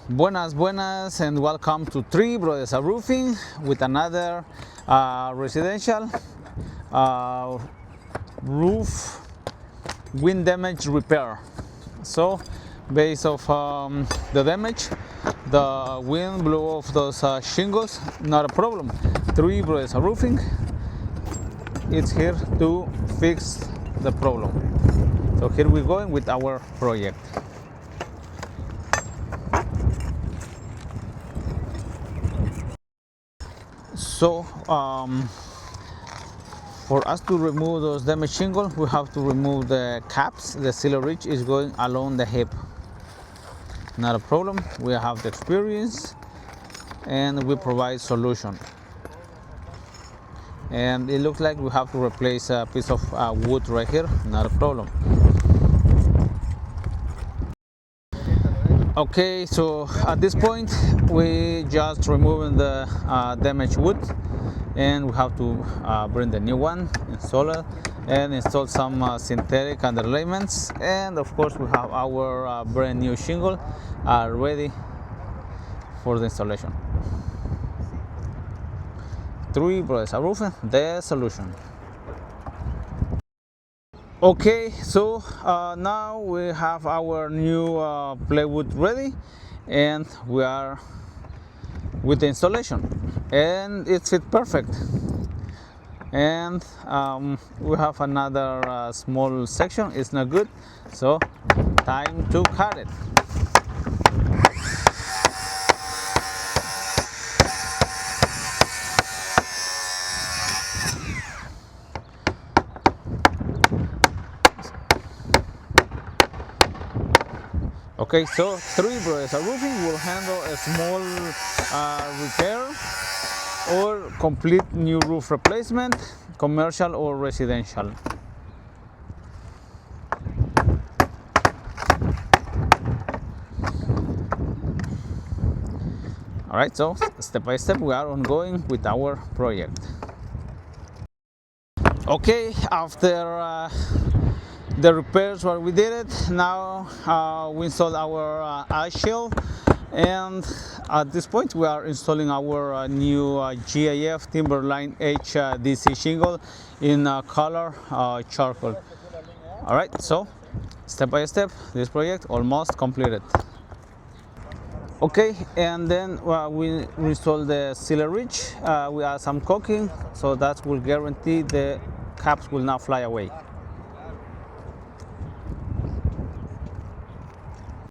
Buenas, buenas, and welcome to Three Brothers Roofing with another residential roof wind damage repair. So, based of the damage, the wind blew off those shingles. Not a problem. Three Brothers Roofing is here to fix the problem. So here we're going with our project. So for us to remove those damaged shingles, we have to remove the caps. The sealer ridge is going along the hip. Not a problem. We have the experience and we provide solution. And it looks like we have to replace a piece of wood right here. Not a problem. Okay, so at this point we just removing the damaged wood, and we have to bring the new one, install it, and install some synthetic underlayments, and of course we have our brand new shingle ready for the installation. Three Brothers Roofing, the solution. Okay, so now we have our new plywood ready, and we are with the installation, and it fits perfect. And we have another small section, it's not good, so time to cut it. Okay, so Three Brothers Roofing will handle a small repair or complete new roof replacement, commercial or residential. Alright, so step by step we are ongoing with our project. Okay, after the repairs where we did it, now we installed our Asphalt, and at this point we are installing our new GIF Timberline HDC shingle in color charcoal. Alright, so step by step this project almost completed. Okay, and then we install the sealer ridge. We add some caulking, so that will guarantee the caps will not fly away.